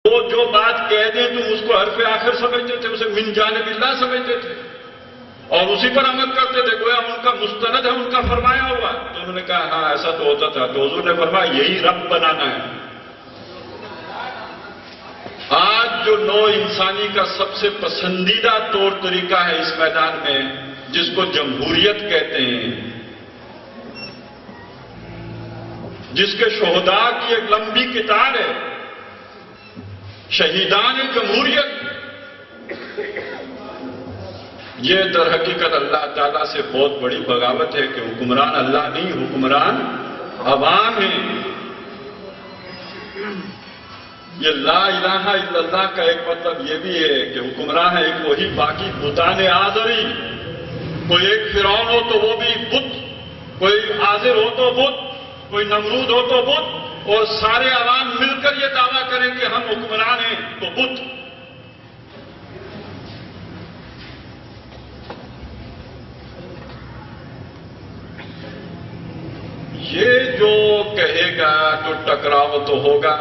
وہ جو بات کہہ دیں تم اس کو حرف آخر سمجھتے تھے، اسے من جانب اللہ سمجھتے تھے اور اسی پر عمل کرتے تھے، گویا ان کا مستند ہے، ان کا فرمایا ہوا۔ تو انہوں نے کہا ہاں ایسا تو ہوتا تھا، تو حضور نے فرمایا یہی رب بنانا ہے۔ آج جو نوع انسانی کا سب سے پسندیدہ طور طریقہ ہے اس میدان میں، جس کو جمہوریت کہتے ہیں، جس کے شہداء کی ایک لمبی کتار ہے، شہیدان جمہوریت، یہ در حقیقت اللہ تعالیٰ سے بہت بڑی بغاوت ہے کہ حکمران اللہ نہیں، حکمران عوام ہیں۔ یہ لا الہ الا اللہ کا ایک مطلب یہ بھی ہے کہ حکمران ہے ایک وہی، باقی بتان آذری، کوئی ایک فرعون ہو تو وہ بھی بت، کوئی آذر ہو تو بت، کوئی نمرود ہو تو بت، اور سارے عوام مل کر یہ دعویٰ کریں کہ ہم حکمران ہیں تو بت۔ یہ جو کہے گا تو ٹکراؤ تو ہوگا۔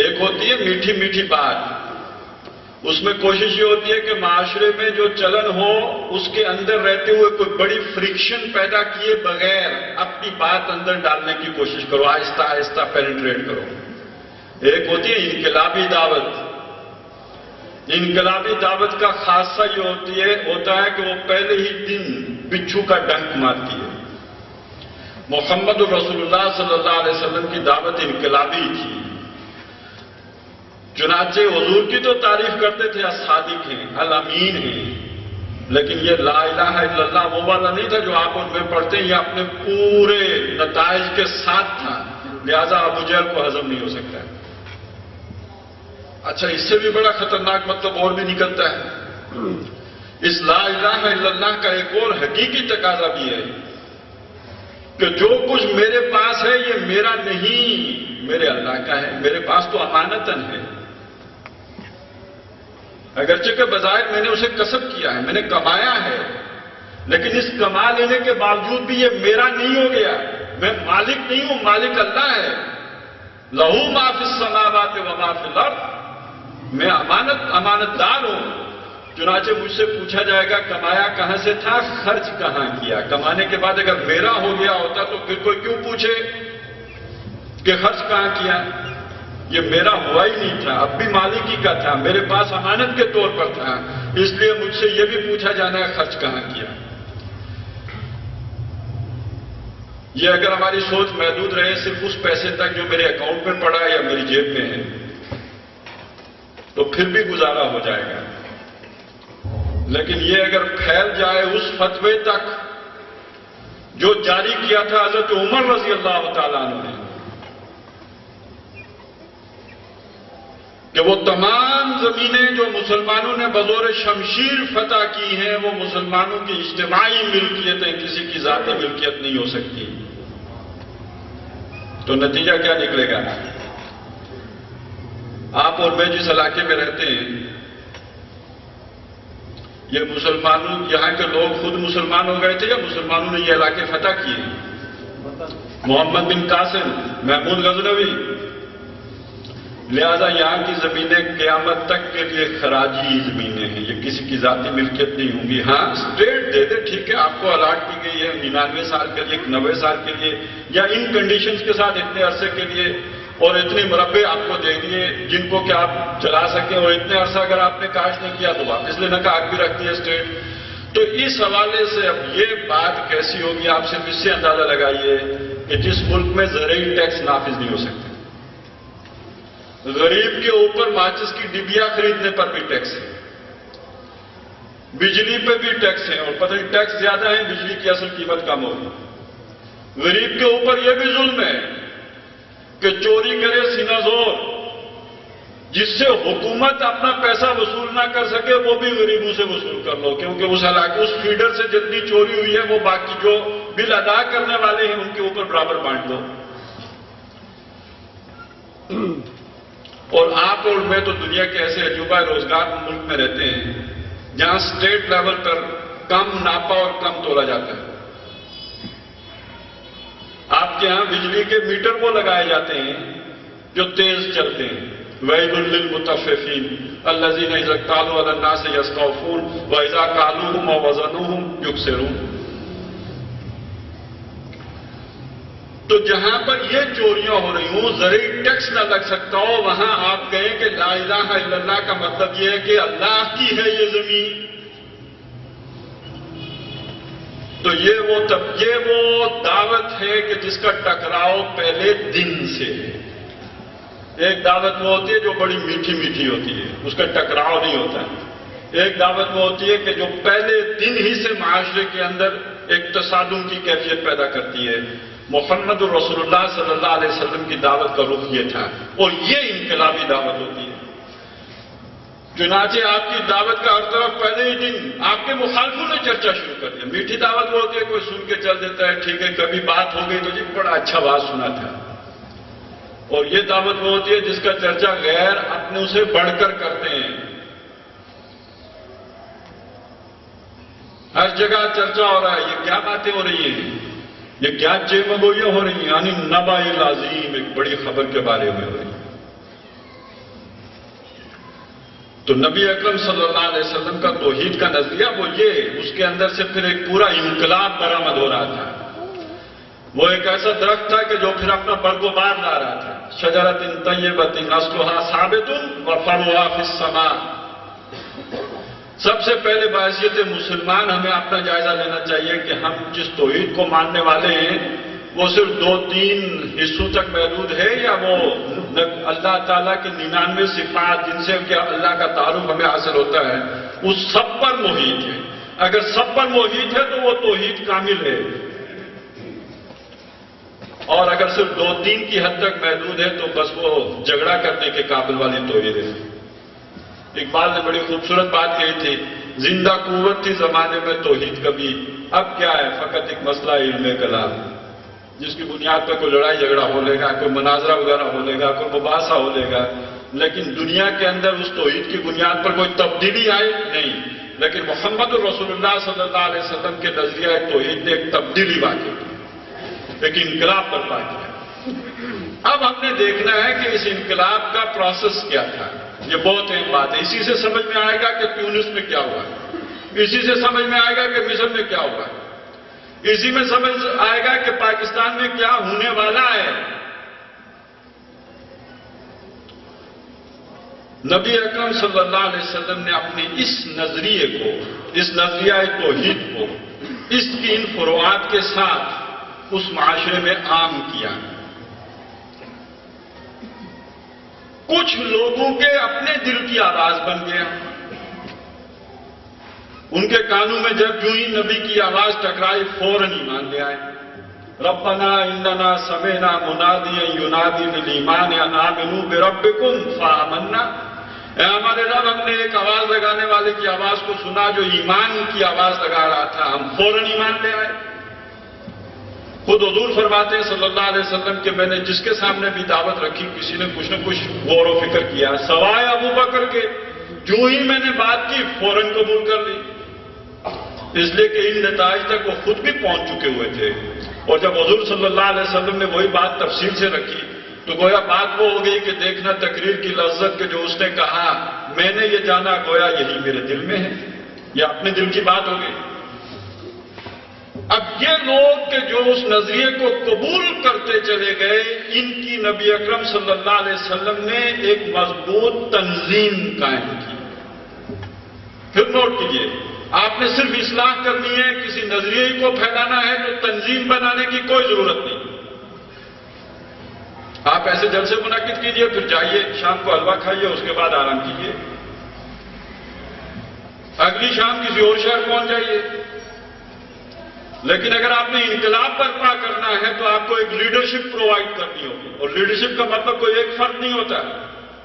ایک ہوتی ہے میٹھی میٹھی بات، اس میں کوشش یہ ہوتی ہے کہ معاشرے میں جو چلن ہو اس کے اندر رہتے ہوئے کوئی بڑی فرکشن پیدا کیے بغیر اپنی بات اندر ڈالنے کی کوشش کرو، آہستہ آہستہ پینیٹریٹ کرو۔ ایک ہوتی ہے انقلابی دعوت۔ انقلابی دعوت کا خاصہ یہ ہوتا ہے کہ وہ پہلے ہی دن بچھو کا ڈنک مارتی ہے۔ محمد رسول اللہ صلی اللہ علیہ وسلم کی دعوت انقلابی تھی، چنانچہ حضور کی تو تعریف کرتے تھے، الصادق ہیں، الامین ہیں، لیکن یہ لا الہ الا اللہ وہ والا نہیں تھا جو آپ ان میں پڑھتے ہیں، یہ اپنے پورے نتائج کے ساتھ تھا، لہذا ابو جہل کو ہضم نہیں ہو سکتا ہے۔ اچھا، اس سے بھی بڑا خطرناک مطلب اور بھی نکلتا ہے۔ اس لا الہ الا اللہ کا ایک اور حقیقی تقاضا بھی ہے کہ جو کچھ میرے پاس ہے یہ میرا نہیں، میرے اللہ کا ہے، میرے پاس تو امانتاً ہے، اگرچہ کہ بظاہر میں نے اسے کسب کیا ہے، میں نے کمایا ہے، لیکن اس کما لینے کے باوجود بھی یہ میرا نہیں ہو گیا، میں مالک نہیں ہوں، مالک اللہ ہے۔ لہو ما فی السماوات و ما فی الارض، میں امانت دار ہوں۔ چنانچہ مجھ سے پوچھا جائے گا کمایا کہاں سے تھا، خرچ کہاں کیا؟ کمانے کے بعد اگر میرا ہو گیا ہوتا تو پھر کوئی کیوں پوچھے کہ خرچ کہاں کیا؟ یہ میرا ہوا ہی نہیں تھا، اب بھی مالک ہی کا تھا، میرے پاس امانت کے طور پر تھا، اس لیے مجھ سے یہ بھی پوچھا جانا ہے خرچ کہاں کیا۔ یہ اگر ہماری سوچ محدود رہے صرف اس پیسے تک جو میرے اکاؤنٹ میں پڑا ہے یا میری جیب میں ہے تو پھر بھی گزارا ہو جائے گا، لیکن یہ اگر پھیل جائے اس فتوے تک جو جاری کیا تھا حضرت عمر رضی اللہ تعالیٰ عنہ نے، کہ وہ تمام زمینیں جو مسلمانوں نے بزور شمشیر فتح کی ہیں وہ مسلمانوں کی اجتماعی ملکیت ہیں، کسی کی ذاتی ملکیت نہیں ہو سکتی، تو نتیجہ کیا نکلے گا؟ آپ اور میں جس علاقے میں رہتے ہیں یہ مسلمانوں، یہاں کے لوگ خود مسلمان ہو گئے تھے یا مسلمانوں نے یہ علاقے فتح کیے؟ محمد بن قاسم، محمود غزنوی، لہذا یہاں کی زمینیں قیامت تک کے لیے خراجی زمینیں ہیں، یہ کسی کی ذاتی ملکیت نہیں ہوں گی۔ ہاں اسٹیٹ دے دے، ٹھیک ہے، آپ کو الاٹ کی گئی ہے 99 سال کے لیے، 90 سال کے لیے، یا ان کنڈیشنز کے ساتھ اتنے عرصے کے لیے، اور اتنے مربع آپ کو دے دیے جن کو کہ آپ چلا سکیں، اور اتنے عرصہ اگر آپ نے کاش نہیں کیا تو واپس لینے کا حق بھی رکھتی ہے اسٹیٹ۔ تو اس حوالے سے اب یہ بات کیسی ہوگی، آپ صرف اس سے اندازہ لگائیے کہ جس ملک میں زرعی ٹیکس نافذ نہیں ہو سکتے، غریب کے اوپر ماچس کی ڈبیا خریدنے پر بھی ٹیکس ہے، بجلی پہ بھی ٹیکس ہے، اور پتہ نہیں ٹیکس زیادہ ہے بجلی کی اصل قیمت کم ہوگی۔ غریب کے اوپر یہ بھی ظلم ہے کہ چوری کرے سینہ زور، جس سے حکومت اپنا پیسہ وصول نہ کر سکے وہ بھی غریبوں سے وصول کر لو، کیونکہ اس علاقے اس فیڈر سے جتنی چوری ہوئی ہے وہ باقی جو بل ادا کرنے والے ہیں ان کے اوپر برابر بانٹ دو۔ اور آپ اور میں تو دنیا کے ایسے عجوبہ روزگار ملک میں رہتے ہیں جہاں اسٹیٹ لیول پر کم ناپا اور کم تولا جاتا ہے۔ آپ کے کے ہاں بجلی کے میٹر وہ لگائے جاتے ہیں جو تیز چلتے ہیں. وَيْلٌ لِّلْمُطَفِّفِينَ الَّذِينَ إِذَا اكْتَالُوا عَلَى النَّاسِ يَسْتَوْفُونَ وَإِذَا كَالُوهُمْ أَوْ وَزَنُوهُمْ يُخْسِرُونَ. تو جہاں پر یہ چوریاں ہو رہی ہوں، زرعی ٹیکس نہ لگ سکتا ہو، وہاں آپ کہیں کہ لا الہ الا اللہ کا مطلب یہ ہے کہ اللہ کی ہے یہ زمین. تو یہ وہ دعوت ہے کہ جس کا ٹکراؤ پہلے دن سے ہے. ایک دعوت وہ ہوتی ہے جو بڑی میٹھی میٹھی ہوتی ہے، اس کا ٹکراؤ نہیں ہوتا ہے. ایک دعوت وہ ہوتی ہے کہ جو پہلے دن ہی سے معاشرے کے اندر ایک تصادم کی کیفیت پیدا کرتی ہے. محمد رسول اللہ صلی اللہ علیہ وسلم کی دعوت کا رخ یہ تھا، اور یہ انقلابی دعوت ہوتی ہے. چنانچہ آپ کی دعوت کا ہر طرف پہلے ہی دن آپ کے مخالفوں نے چرچا شروع کر دیا. میٹھی دعوت وہ ہوتی ہے کوئی سن کے چل دیتا ہے، ٹھیک ہے کبھی بات ہو گئی تو جی بڑا اچھا بات سنا تھا. اور یہ دعوت وہ ہوتی ہے جس کا چرچا غیر اپنے سے بڑھ کر کرتے ہیں. ہر جگہ چرچا ہو رہا ہے، یہ کیا باتیں ہو رہی ہیں، یہ کیا چیمگوئیاں ہو رہی ہیں، یعنی نبأ العظیم ایک بڑی خبر کے بارے میں ہو رہی ہے. تو نبی اکرم صلی اللہ علیہ وسلم کا توحید کا نظریہ وہ یہ، اس کے اندر سے پھر ایک پورا انقلاب برآمد ہو رہا تھا. وہ ایک ایسا درخت تھا کہ جو پھر اپنا برگ و بار لا رہا تھا. شجرۃ طیبۃ اصلھا ثابت وفرعھا فی السماء. سب سے پہلے بحیثیت مسلمان ہمیں اپنا جائزہ لینا چاہیے کہ ہم جس توحید کو ماننے والے ہیں وہ صرف 2-3 حصوں تک محدود ہے، یا وہ اللہ تعالیٰ کے 99 صفات جن سے کیا اللہ کا تعارف ہمیں حاصل ہوتا ہے اس سب پر محیط ہے. اگر سب پر محیط ہے تو وہ توحید کامل ہے، اور اگر صرف 2-3 کی حد تک محدود ہے تو بس وہ جھگڑا کرنے کے قابل والی توحید ہے. اقبال نے بڑی خوبصورت بات کہی تھی، زندہ قوت تھی زمانے میں توحید کبھی، اب کیا ہے فقط ایک مسئلہ علم کلام، جس کی بنیاد پر کوئی لڑائی جھگڑا ہو لے گا، کوئی مناظرہ وغیرہ ہو لے گا، کوئی مباحثہ ہو لے گا، لیکن دنیا کے اندر اس توحید کی بنیاد پر کوئی تبدیلی آئی نہیں. لیکن محمد رسول اللہ صلی اللہ علیہ وسلم کے نظریہ توحید نے ایک تبدیلی واقع کی، ایک انقلاب برپا کیا. اب ہم نے دیکھنا ہے کہ اس انقلاب کا پروسیس کیا تھا. یہ بہت اہم بات ہے. اسی سے سمجھ میں آئے گا کہ تیونس میں کیا ہوا، اسی سے سمجھ میں آئے گا کہ مصر میں کیا ہوا، اسی میں سمجھ آئے گا کہ پاکستان میں کیا ہونے والا ہے. نبی اکرم صلی اللہ علیہ وسلم نے اپنے اس نظریے کو، اس نظریہ توحید کو، اس کی ان فروعات کے ساتھ اس معاشرے میں عام کیا. کچھ لوگوں کے اپنے دل کی آواز بن گیا. ان کے کانوں میں جب یوں ہی نبی کی آواز ٹکرائی فوراً ایمان لے آئے. ربنا اننا سمعنا منادیا ینادی للایمان ان آمنوا بربکم فآمنا. اے ہمارے رب، ہم نے ایک آواز لگانے والے کی آواز کو سنا جو ایمان کی آواز لگا رہا تھا، ہم فوراً ایمان لے آئے. خود حضور فرماتے ہیں صلی اللہ علیہ وسلم کہ میں نے جس کے سامنے بھی دعوت رکھی کسی نے کچھ نہ کچھ غور و فکر کیا، سوائے ابو بکر کے، جو ہی میں نے بات کی فوراً قبول کر لی، اس لیے کہ ان نتائج تک وہ خود بھی پہنچ چکے ہوئے تھے. اور جب حضور صلی اللہ علیہ وسلم نے وہی بات تفصیل سے رکھی تو گویا بات وہ ہو گئی کہ دیکھنا تقریر کی لذت کہ جو اس نے کہا میں نے یہ جانا گویا یہی میرے دل میں ہے، یہ اپنے دل کی بات ہو گئی. اب یہ لوگ کہ جو اس نظریے کو قبول کرتے چلے گئے، ان کی نبی اکرم صلی اللہ علیہ وسلم نے ایک مضبوط تنظیم قائم کی. پھر نوٹ کیجئے، آپ نے صرف اصلاح کرنی ہے، کسی نظریے کو پھیلانا ہے تو تنظیم بنانے کی کوئی ضرورت نہیں. آپ ایسے جلسے منعقد کیجئے، پھر جائیے شام کو حلوہ کھائیے، اس کے بعد آرام کیجئے، اگلی شام کسی اور شہر پہنچ جائیے. لیکن اگر آپ نے انقلاب برپا کرنا ہے تو آپ کو ایک لیڈرشپ پرووائڈ کرنی ہوگی. اور لیڈرشپ کا مطلب کوئی ایک فرد نہیں ہوتا.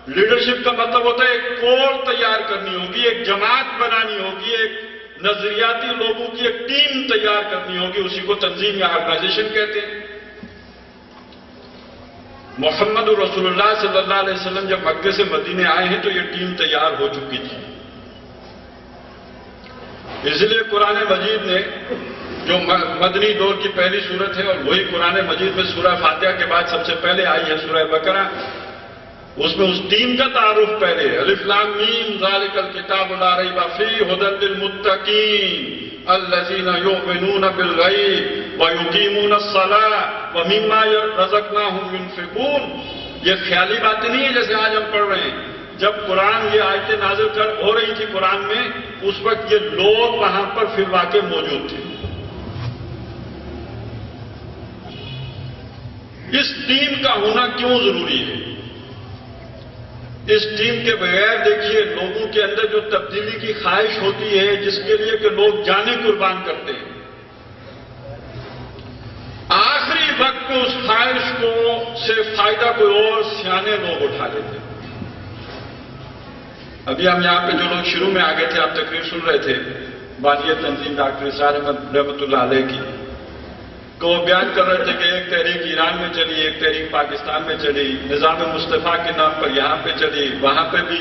لیڈرشپ کا مطلب ہوتا ہے ایک کور تیار کرنی ہوگی، ایک جماعت بنانی ہوگی، ایک نظریاتی لوگوں کی ایک ٹیم تیار کرنی ہوگی. اسی کو تنظیم یا آرگنائزیشن کہتے ہیں. محمد رسول اللہ صلی اللہ علیہ وسلم جب مکے سے مدینے آئے ہیں تو یہ ٹیم تیار ہو چکی تھی. اس لیے قرآن مجید نے جو مدنی دور کی پہلی سورت ہے اور وہی قرآن مجید میں سورہ فاتحہ کے بعد سب سے پہلے آئی ہے سورہ بقرہ. اس میں اس ٹیم کا تعارف پہلے الف لام میم ذالک الکتاب لا ریب فیہ ھدی للمتقین الذین یؤمنون بالغیب ویقیمون الصلاۃ ومما رزقناہم ینفقون. یہ خیالی باتیں نہیں ہیں جیسے آج ہم پڑھ رہے ہیں. جب قرآن یہ آیتیں نازل ہو رہی تھی قرآن میں اس وقت یہ لوگ وہاں پر پھر واقع موجود تھے. اس ٹیم کا ہونا کیوں ضروری ہے؟ اس ٹیم کے بغیر دیکھیے لوگوں کے اندر جو تبدیلی کی خواہش ہوتی ہے جس کے لیے کہ لوگ جانیں قربان کرتے ہیں، آخری وقت میں اس خواہش کو سے فائدہ کوئی اور سیانے لوگ اٹھا لیتے ہیں. ابھی ہم یہاں پہ جو لوگ شروع میں آ گئے تھے آپ تقریر سن رہے تھے بانی تنظیم ڈاکٹر اسرار احمد رحمۃ اللہ علیہ کی، تو وہ بیان کر رہے تھے کہ ایک تحریک ایران میں چلی، ایک تحریک پاکستان میں چلی، نظام مصطفیٰ کے نام پر یہاں پہ چلی، وہاں پہ بھی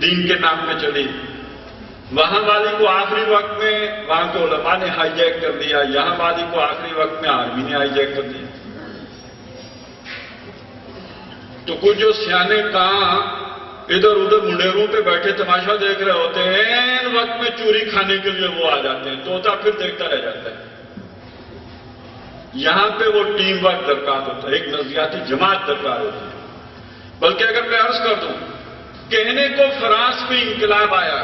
دین کے نام پہ چلی. وہاں والی کو آخری وقت میں وہاں کے علماء نے ہائی جیک کر دیا، یہاں والی کو آخری وقت میں آرمی نے ہائی جیک کر دیا. تو کچھ جو سیانے کہاں ادھر ادھر منڈیروں پہ بیٹھے تماشا دیکھ رہے ہوتے ہیں، این وقت میں چوری کھانے کے لیے وہ آ جاتے ہیں، طوطا پھر دیکھتا رہ جاتا ہے. یہاں پہ وہ ٹیم ورک درکار ہوتا ہے، ایک نظریاتی جماعت درکار ہوتی ہے. بلکہ اگر میں عرض کر دوں، کہنے کو فرانس میں انقلاب آیا،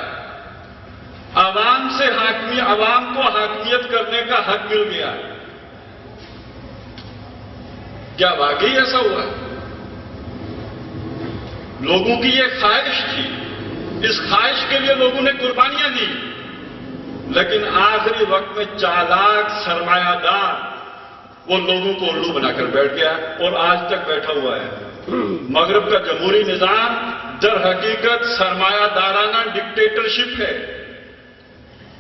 عوام سے عوام کو حاکمیت کرنے کا حق مل گیا، کیا واقعی ایسا ہوا؟ لوگوں کی یہ خواہش تھی، اس خواہش کے لیے لوگوں نے قربانیاں دی، لیکن آخری وقت میں چالاک سرمایہ دار وہ لوگوں کو الو بنا کر بیٹھ گیا اور آج تک بیٹھا ہوا ہے. مغرب کا جمہوری نظام در حقیقت سرمایہ دارانہ ڈکٹیٹرشپ ہے.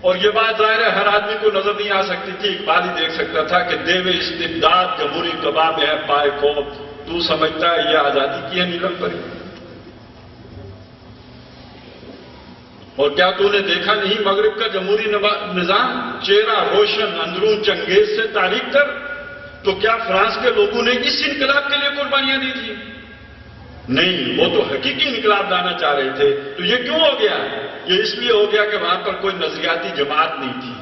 اور یہ بات ظاہر ہے ہر آدمی کو نظر نہیں آ سکتی تھی، اقبال ہی دیکھ سکتا تھا کہ دیو استبداد جمہوری کباب ہے پائے خوف، تو سمجھتا ہے یہ آزادی کی ہے نیلم پری. اور کیا تو نے دیکھا نہیں مغرب کا جمہوری نظام چہرہ روشن اندرون چنگیز سے تاریخ تر؟ تو کیا فرانس کے لوگوں نے اس انقلاب کے لیے قربانیاں دی تھی؟ نہیں، وہ تو حقیقی انقلاب لانا چاہ رہے تھے. تو یہ کیوں ہو گیا؟ یہ اس لیے ہو گیا کہ وہاں پر کوئی نظریاتی جماعت نہیں تھی.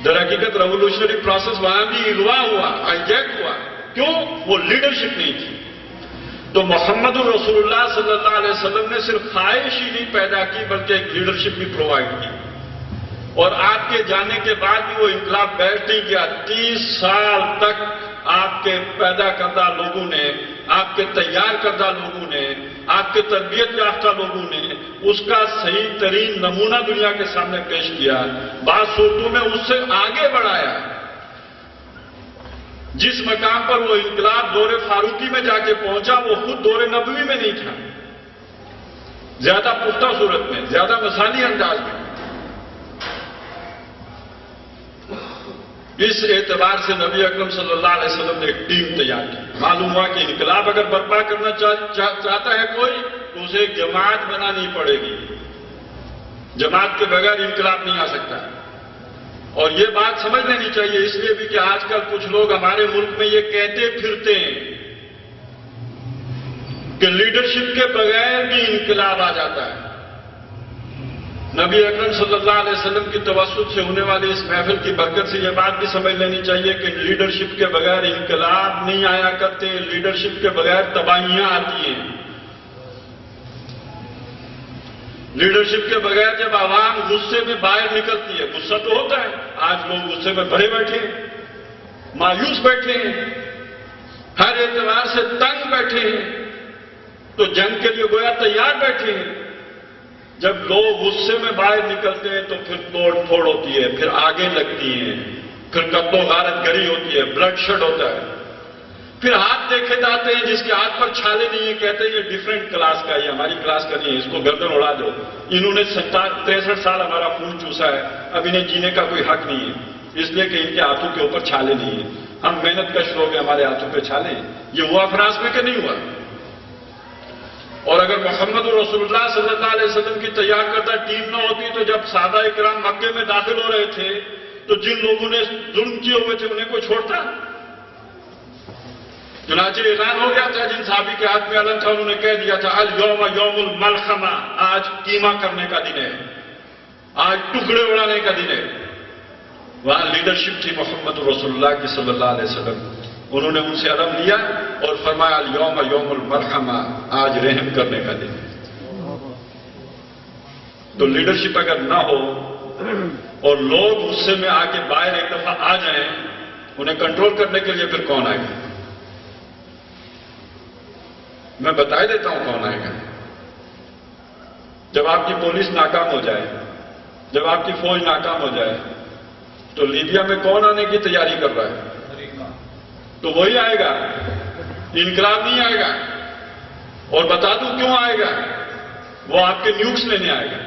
در حقیقت ریولوشنری پروسیس وہاں بھی اغوا ہوا، ہائی جیک ہوا. کیوں؟ وہ لیڈرشپ نہیں تھی. تو محمد رسول اللہ صلی اللہ علیہ وسلم نے صرف خواہش ہی نہیں پیدا کی بلکہ ایک لیڈرشپ بھی پرووائڈ کی. اور آپ کے جانے کے بعد بھی وہ انقلاب بیٹھ نہیں گیا. 30 سال تک آپ کے پیدا کردہ لوگوں نے، آپ کے تیار کردہ لوگوں نے، آپ کے تربیت یافتہ لوگوں نے اس کا صحیح ترین نمونہ دنیا کے سامنے پیش کیا. بعض صورتوں میں اس سے آگے بڑھایا. جس مقام پر وہ انقلاب دور فاروقی میں جا کے پہنچا وہ خود دور نبوی میں نہیں تھا. زیادہ پختہ صورت میں، زیادہ مثالی انداز میں. اس اعتبار سے نبی اکرم صلی اللہ علیہ وسلم نے ایک ٹیم تیار کی. معلوم ہوا کہ انقلاب اگر برپا کرنا چاہتا ہے کوئی تو اسے ایک جماعت بنانی پڑے گی. جماعت کے بغیر انقلاب نہیں آ سکتا. اور یہ بات سمجھ لینی چاہیے اس لیے بھی کہ آج کل کچھ لوگ ہمارے ملک میں یہ کہتے پھرتے ہیں کہ لیڈرشپ کے بغیر بھی انقلاب آ جاتا ہے. نبی اکرم صلی اللہ علیہ وسلم کی توسط سے ہونے والی اس محفل کی برکت سے یہ بات بھی سمجھ لینی چاہیے کہ لیڈرشپ کے بغیر انقلاب نہیں آیا کرتے، لیڈرشپ کے بغیر تباہیاں آتی ہیں. لیڈرشپ کے بغیر جب عوام غصے میں باہر نکلتی ہے، غصہ تو ہوتا ہے، آج لوگ غصے میں بھرے بیٹھے ہیں، مایوس بیٹھے ہیں، ہر اعتبار سے تنگ بیٹھے ہیں، تو جنگ کے لیے گویا تیار بیٹھے ہیں. جب لوگ غصے میں باہر نکلتے ہیں تو پھر توڑ پھوڑ ہوتی ہے، پھر آگے لگتی ہیں، پھر قتل و غارت گری ہوتی ہے، بلڈ شیڈ ہوتا ہے. پھر ہاتھ دیکھے جاتے ہیں، جس کے ہاتھ پر چھالے نہیں ہیں کہتے ہیں یہ ڈیفرنٹ کلاس کا ہے، یہ ہماری کلاس کا نہیں ہے، اس کو گردن اڑا دو. انہوں نے 63 سال ہمارا خون چوسا ہے، اب انہیں جینے کا کوئی حق نہیں ہے، اس لیے کہ ان کے ہاتھوں کے اوپر چھالے نہیں ہیں. ہم محنت کش لوگ ہیں، ہمارے ہاتھوں پہ چھالے ہیں. یہ ہوا فرانس میں کہ نہیں ہوا؟ اور اگر محمد رسول اللہ صلی اللہ علیہ وسلم کی تیار کردہ ٹیم نہ ہوتی تو جب صحابہ کرام مکے میں داخل ہو رہے تھے تو جن لوگوں نے ظلم کیے ہوئے تھے انہیں کوئی چھوڑتا؟ چنانچہ اعلان ہو گیا تھا، جن صحابی کے ہاتھ میں علم تھا انہوں نے کہہ دیا تھا الیوم یوم الملحمہ، آج قیمہ کرنے کا دن ہے، آج ٹکڑے اڑانے کا دن ہے۔ وہاں لیڈرشپ تھی محمد رسول اللہ کی صلی اللہ علیہ وسلم، انہوں نے ان سے علم لیا اور فرمایا الیوم یوم الملحمہ، آج رحم کرنے کا دن ہے۔ تو لیڈرشپ اگر نہ ہو اور لوگ غصے میں آ کے باہر ایک دفعہ آ جائیں، انہیں کنٹرول کرنے کے لیے پھر کون آئے گا؟ میں بتا دیتا ہوں کون آئے گا۔ جب آپ کی پولیس ناکام ہو جائے، جب آپ کی فوج ناکام ہو جائے، تو لیبیا میں کون آنے کی تیاری کر رہا ہے؟ تو وہی آئے گا، انقلاب نہیں آئے گا۔ اور بتا دوں کیوں آئے گا؟ وہ آپ کے نیوکس لینے آئے گا۔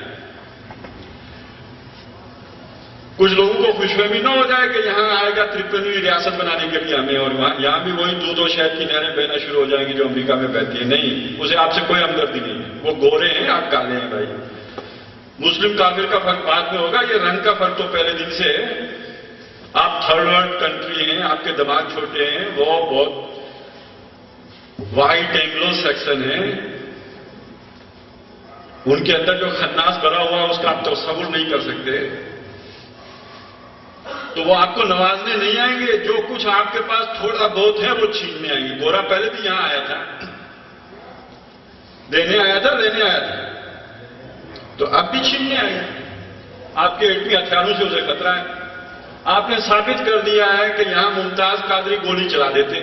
کچھ لوگوں کو خوش فہمی نہ ہو جائے کہ یہاں آئے گا 53ویں ریاست بنانے کے لیے ہمیں، اور یہاں بھی وہی دودھ و شہد کی نہریں بہنا شروع ہو جائیں گی جو امریکہ میں بہتی ہیں۔ نہیں، اسے آپ سے کوئی ہمدردی نہیں ہے۔ وہ گورے ہیں، آپ کالے ہیں بھائی۔ مسلم کافر کا فرق بعد میں ہوگا، یہ رنگ کا فرق تو پہلے دن سے ہے۔ آپ تھرڈ ورلڈ کنٹری ہیں، آپ کے دماغ چھوٹے ہیں، وہ بہت وائٹ اینگلو سیکسن ہیں، ان کے اندر جو خناس بھرا ہوا ہے اس کا آپ تصور نہیں کر سکتے۔ تو وہ آپ کو نوازنے نہیں آئیں گے، جو کچھ آپ کے پاس تھوڑا بہت ہے وہ چھیننے آئیں گے۔ گورا پہلے بھی یہاں آیا تھا، دینے آیا تھا، لینے آیا تھا، تو اب بھی چھیننے آئے ہیں۔ آپ کے ایٹمی ہتھیاروں سے اسے خطرہ ہے۔ آپ نے ثابت کر دیا ہے کہ یہاں ممتاز قادری گولی چلا دیتے،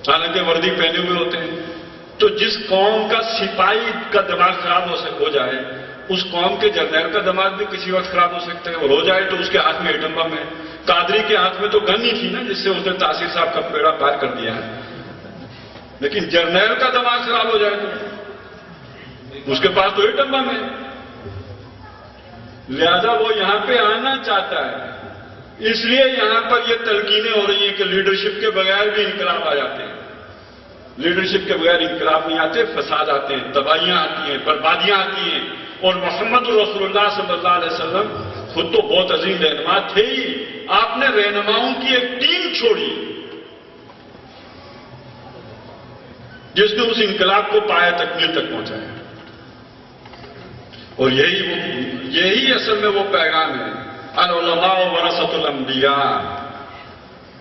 حالانکہ وردی پہنے ہوئے ہوتے ہیں۔ تو جس قوم کا سپاہی کا دماغ خراب ہو جائے، اس قوم کے جرنیل کا دماغ بھی کسی وقت خراب ہو سکتا ہے، اور ہو جائے تو اس کے ہاتھ میں ایٹم بم ہے۔ قادری کے ہاتھ میں تو گن ہی تھی نا، جس سے اس نے تاثیر صاحب کا بیڑا پار کر دیا ہے۔ لیکن جرنیل کا دماغ خراب ہو جائے تو اس کے پاس تو ایٹم بم ہے۔ لہذا وہ یہاں پہ آنا چاہتا ہے، اس لیے یہاں پر یہ تلقینیں ہو رہی ہیں کہ لیڈرشپ کے بغیر بھی انقلاب آ جاتے ہیں۔ لیڈرشپ کے بغیر انقلاب نہیں آتے، فساد آتے ہیں، تباہیاں آتی ہیں، بربادیاں آتی ہیں۔ اور محمد رسول اللہ صلی اللہ علیہ وسلم خود تو بہت عظیم رہنما تھے ہی، آپ نے رہنماؤں کی ایک ٹیم چھوڑی جس نے اس انقلاب کو پایا تکمیل تک پہنچایا۔ اور یہی اصل میں وہ پیغام ہے، العلماء ورثۃ الانبیاء۔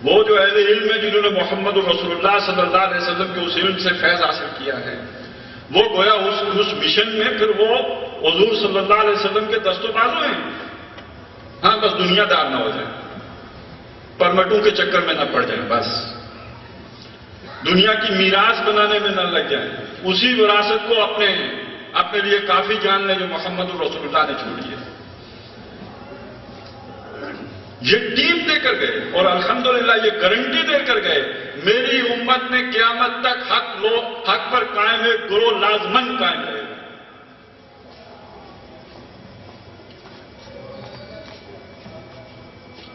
وہ جو اہل علم ہیں جنہوں نے محمد رسول اللہ صلی اللہ علیہ وسلم کے اس علم سے فیض حاصل کیا ہے، وہ گویا اس مشن میں پھر وہ حضور صلی اللہ علیہ وسلم کے دست و بازو ہیں۔ ہاں بس دنیا دار نہ ہو جائیں، پرمٹوں کے چکر میں نہ پڑ جائیں، بس دنیا کی میراث بنانے میں نہ لگ جائیں، اسی وراثت کو اپنے لیے کافی جان لیں جو محمد رسول اللہ نے چھوڑی ہے۔ یہ ٹیم دے کر گئے، اور الحمدللہ یہ گارنٹی دے کر گئے، میری امت میں قیامت تک حق پر قائم ہے، گروہ لازمن قائم رہے گا۔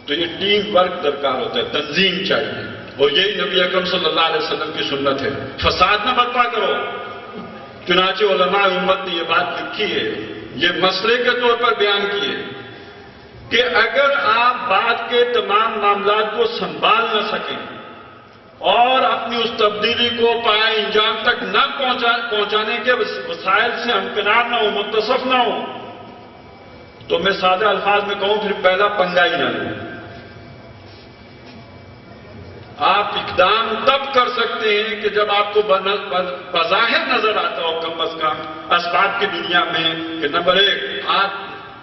تو یہ ٹیم ورک درکار ہوتا ہے، تنظیم چاہیے، اور یہی نبی اکرم صلی اللہ علیہ وسلم کی سنت ہے۔ فساد نہ برپا کرو۔ چنانچہ علماء امت نے یہ بات لکھی ہے، یہ مسئلے کے طور پر بیان کی ہے کہ اگر آپ بعد کے تمام معاملات کو سنبھال نہ سکیں اور اپنی اس تبدیلی کو پائے انجام تک نہ پہنچانے کے وسائل سے ہمکنار نہ ہو، متصف نہ ہو، تو میں سادہ الفاظ میں کہوں پھر پہلا پنگا ہی نہ لوں۔ آپ اقدام تب کر سکتے ہیں کہ جب آپ کو بظاہر نظر آتا ہو کم از کم اسباب کی دنیا میں کہ نمبر 1 آپ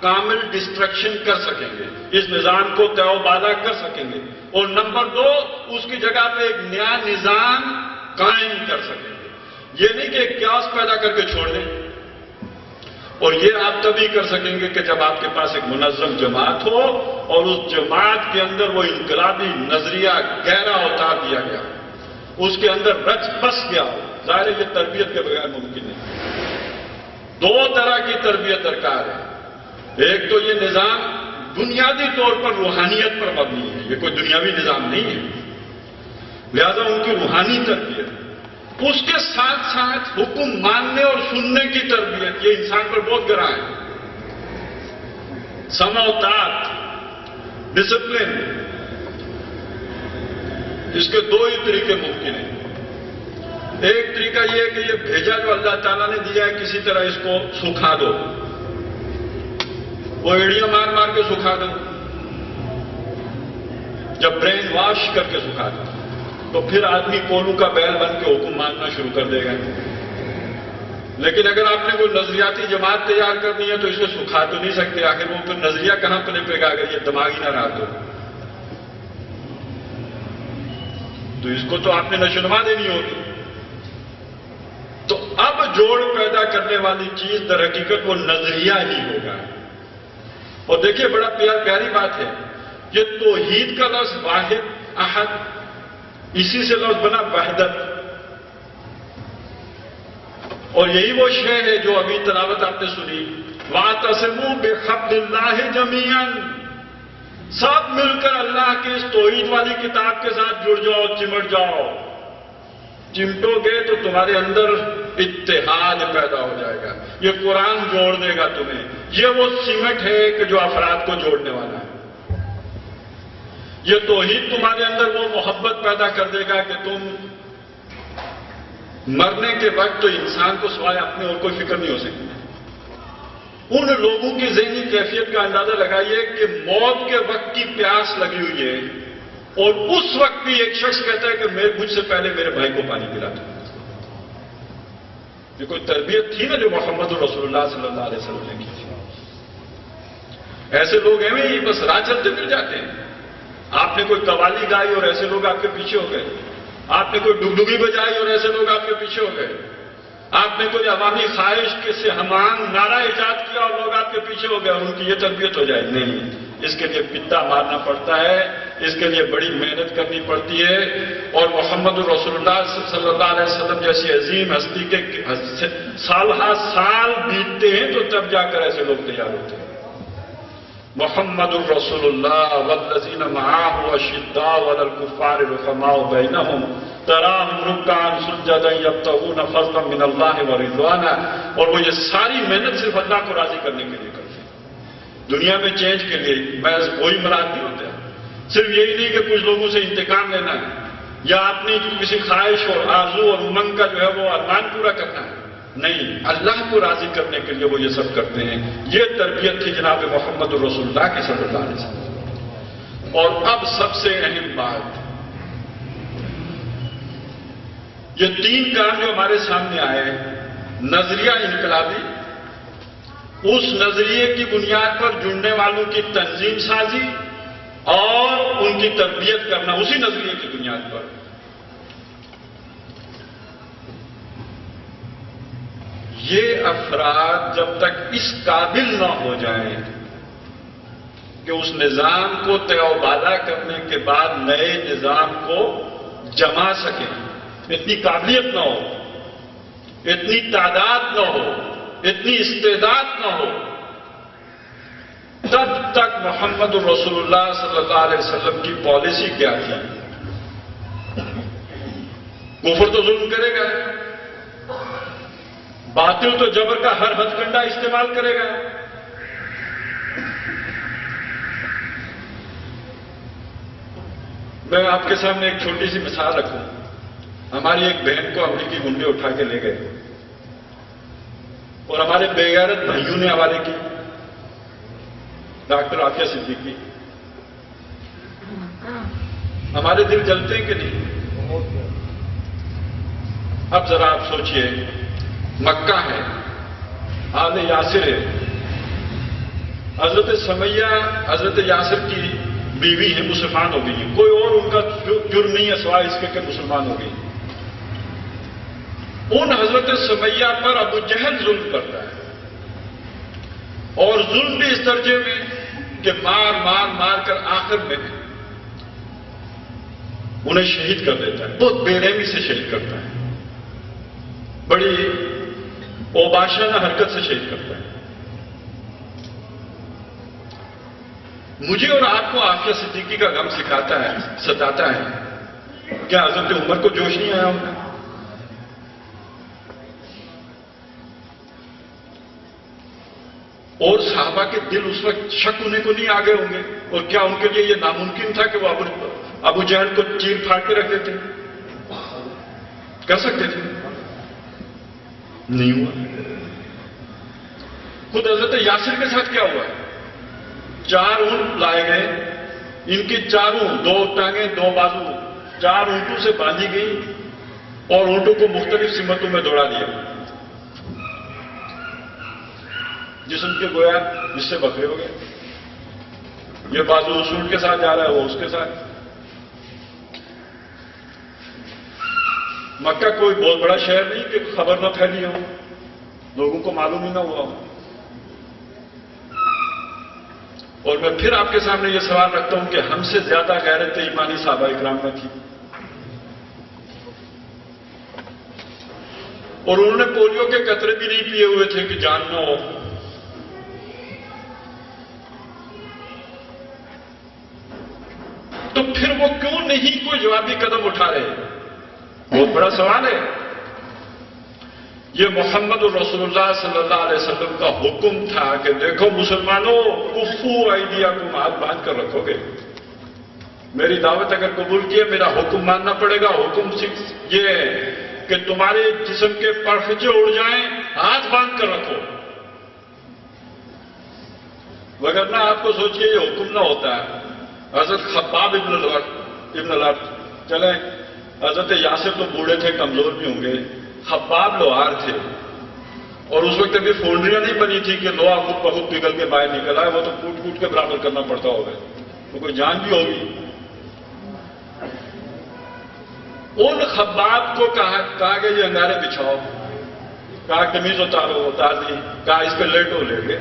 کامل ڈسٹرکشن کر سکیں گے، اس نظام کو تہ و بالا کر سکیں گے، اور نمبر 2 اس کی جگہ پہ ایک نیا نظام قائم کر سکیں گے۔ یہ نہیں کہ ایک کیاس پیدا کر کے چھوڑ دیں، اور یہ آپ تبھی کر سکیں گے کہ جب آپ کے پاس ایک منظم جماعت ہو اور اس جماعت کے اندر وہ انقلابی نظریہ گہرا اتار دیا گیا، اس کے اندر رچ بس گیا ہو۔ ظاہر ہے یہ تربیت کے بغیر ممکن نہیں۔ 2 طرح کی تربیت درکار ہے۔ ایک تو یہ نظام بنیادی طور پر روحانیت پر مبنی ہے، یہ کوئی دنیاوی نظام نہیں ہے، لہذا ان کی روحانی تربیت، اس کے ساتھ ساتھ حکم ماننے اور سننے کی تربیت، یہ انسان پر بہت گرا ہے. سمع و طاعت، ڈسپلن، اس کے دو ہی طریقے ممکن ہیں. ایک طریقہ یہ ہے کہ یہ بھیجا جو اللہ تعالیٰ نے دیا ہے کسی طرح اس کو سکھا دو، وہ ایڑیاں مار مار کے سکھا دو، جب برین واش کر کے سکھا دو تو پھر آدمی کولو کا بیل بن کے حکم ماننا شروع کر دے گا. لیکن اگر آپ نے کوئی نظریاتی جماعت تیار کرنی ہے تو اس کو سکھا تو نہیں سکتے، آخر وہ پھر نظریہ کہاں پہ گا اگر یہ دماغی نہ رہا تو اس کو تو آپ نے نشوونما دینی ہوگی. تو اب جوڑ پیدا کرنے والی چیز در حقیقت وہ نظریہ ہی ہوگا. اور دیکھیے بڑا پیاری بات ہے، یہ توحید کا لفظ واحد احد، اسی سے لفظ بنا وحدت، اور یہی وہ شے ہے جو ابھی تلاوت آپ نے سنی، وَاعْتَصِمُوا بِحَبْلِ اللَّهِ جَمِيعًا، سب مل کر اللہ کی اس توحید والی کتاب کے ساتھ جڑ جاؤ، چمٹ جاؤ. چمٹو گے تو تمہارے اندر اتحاد پیدا ہو جائے گا، یہ قرآن جوڑ دے گا تمہیں. یہ وہ سیمنٹ ہے کہ جو افراد کو جوڑنے والا ہے. یہ توحید تمہارے اندر وہ محبت پیدا کر دے گا کہ تم مرنے کے وقت تو انسان کو سوائے اپنے اور کوئی فکر نہیں ہو سکتی. ان لوگوں کی ذہنی کیفیت کا اندازہ لگائیے کہ موت کے وقت کی پیاس لگی ہوئی ہے اور اس وقت بھی ایک شخص کہتا ہے کہ مجھ سے پہلے میرے بھائی کو پانی پلا دو. یہ کوئی تربیت تھی نا جو محمد رسول اللہ صلی اللہ علیہ وسلم نے کی تھی. ایسے لوگ ہیں ہی بس راہ چلتے پھر جاتے ہیں. آپ نے کوئی قوالی گائی اور ایسے لوگ آپ کے پیچھے ہو گئے. آپ نے کوئی ڈگڈگی بجائی اور ایسے لوگ آپ کے پیچھے ہو گئے. آپ نے کوئی عوامی خواہش کے سے ہمان نعرہ ایجاد کیا اور لوگ آپ کے پیچھے ہو گئے اور ان کی یہ تربیت ہو جائے. نہیں، اس کے لیے پتا مارنا پڑتا ہے، اس کے لیے بڑی محنت کرنی پڑتی ہے. اور محمد رسول اللہ صلی اللہ علیہ وسلم جیسی عظیم ہستی کے سال ہا سال بیتتے ہیں تو تب جا کر ایسے لوگ تیار ہوتے ہیں. محمد الرسول اللہ والذین معه اشداء علی الکفار رحماء بینہم تراہم رکعا سجدا یبتغون فضلا من اللہ ورضوانا. اور وہ یہ ساری محنت صرف اللہ کو راضی کرنے کے لیے کرتے ہیں، دنیا میں چینج کے لیے. محض کوئی مراد نہیں ہوتا. صرف یہی نہیں کہ کچھ لوگوں سے انتقام لینا ہے یا اپنی کسی خواہش اور آرزو اور امنگ کا جو ہے وہ ارمان پورا کرنا ہے. نہیں، اللہ کو راضی کرنے کے لیے وہ یہ سب کرتے ہیں. یہ تربیت تھی جناب محمد رسول اللہ کی صلی اللہ علیہ وسلم. اور اب سب سے اہم بات، یہ تین کام جو ہمارے سامنے آئے، نظریہ انقلابی، اس نظریے کی بنیاد پر جڑنے والوں کی تنظیم سازی اور ان کی تربیت کرنا اسی نظریے کی بنیاد پر. یہ افراد جب تک اس قابل نہ ہو جائیں کہ اس نظام کو طے و بالا کرنے کے بعد نئے نظام کو جما سکیں، اتنی قابلیت نہ ہو، اتنی تعداد نہ ہو، اتنی استعداد نہ ہو، تب تک محمد رسول اللہ صلی اللہ علیہ وسلم کی پالیسی کیا تھی؟ کفر تو ظلم کرے گا، باطل تو جبر کا ہر ہتھ کنڈا استعمال کرے گا. میں آپ کے سامنے ایک چھوٹی سی مثال رکھوں. ہماری ایک بہن کو امریکی گنڈے اٹھا کے لے گئے اور ہمارے بے غیرت بھائیوں نے حوالے کی ڈاکٹر عافیہ صدیقی. ہمارے دل جلتے ہیں کہ نہیں؟ اب ذرا آپ سوچئے، مکہ ہے، آل یاسر ہے، حضرت سمیہ حضرت یاسر کی بیوی ہے، مسلمان ہو گئی ہے، کوئی اور ان کا جرم نہیں ہے سوائے اس کے کہ مسلمان ہو گئی. ان حضرت سمیہ پر ابو جہل ظلم کرتا ہے، اور ظلم بھی اس درجے میں کہ مار مار مار کر آخر میں انہیں شہید کر دیتا ہے. بہت بے رحمی سے شہید کرتا ہے، بڑی اوباشانہ حرکت سے شہید کرتا ہے. مجھے اور آپ کو عافیہ صدیقی کا غم سکھاتا ہے، ستاتا ہے. کیا حضرت عمر کو جوش نہیں آیا ہوگا؟ اور صحابہ کے دل اس وقت شک ہونے کو نہیں آگے ہوں گے؟ اور کیا ان کے لیے یہ ناممکن تھا کہ وہ ابو جہل کو چیر پھاڑ کے رکھ دیتے؟ کر سکتے تھے؟ نہیں ہوا۔ خود حضرت یاسر کے ساتھ کیا ہوا؟ 4 اونٹ لائے گئے، ان کی چاروں 2 ٹانگیں 2 بازو 4 اونٹوں سے باندھی گئی اور اونٹوں کو مختلف سمتوں میں دوڑا دیا، جسم کے گویا جس سے بکرے ہو گئے۔ یہ بازو اس اونٹ کے ساتھ جا رہا ہے، وہ اس کے ساتھ۔ مکہ کوئی بہت بڑا شہر نہیں کہ خبر نہ پھیلی ہو، لوگوں کو معلوم ہی نہ ہوا ہو۔ اور میں پھر آپ کے سامنے یہ سوال رکھتا ہوں کہ ہم سے زیادہ غیرت ایمانی صحابہ اکرام میں تھی، اور انہوں نے پولیو کے قطرے بھی نہیں پیے ہوئے تھے کہ جان نہ ہو۔ تو پھر وہ کیوں نہیں کوئی جوابی قدم اٹھا رہے؟ بہت بڑا سوال ہے۔ یہ محمد رسول اللہ صلی اللہ علیہ وسلم کا حکم تھا کہ دیکھو مسلمانوں، کفو ایدیکم، ہاتھ باندھ کر رکھو گے، میری دعوت اگر قبول کیے میرا حکم ماننا پڑے گا۔ حکم یہ ہے کہ تمہارے جسم کے پرخچے اڑ جائیں، ہاتھ باندھ کر رکھو، وگرنہ آپ کو سوچئے یہ حکم نہ ہوتا ہے۔ حضرت خباب ابن الارت چلیں، حضرت یاسر تو بوڑھے تھے، کمزور بھی ہوں گے، خباب لوہار تھے، اور اس وقت ابھی فونڈریاں نہیں بنی تھی کہ لوہا خود بخود پگھل کے باہر نکل آئے، وہ تو کوٹ کوٹ کے برابر کرنا پڑتا ہوگا، تو کوئی جان بھی ہوگی۔ ان خباب کو کہا کہ یہ انگارے بچھاؤ، کہا قمیض اتارو، اتار دی، کہا اس پہ لیٹو، لیٹ گئے۔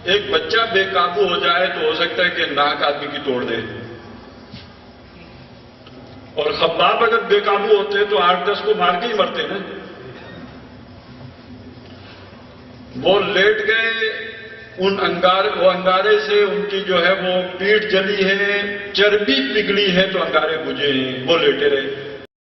ایک بچہ بے قابو ہو جائے تو ہو سکتا ہے کہ ناک آدمی کی توڑ دے، اور خباب اگر بے قابو ہوتے تو 8-10 کو مار کے ہی مرتے نا۔ وہ لیٹ گئے، وہ انگارے سے ان کی جو ہے وہ پیٹھ جلی ہے، چربی پگھلی ہے تو انگارے بجھے ہیں، وہ لیٹے رہے۔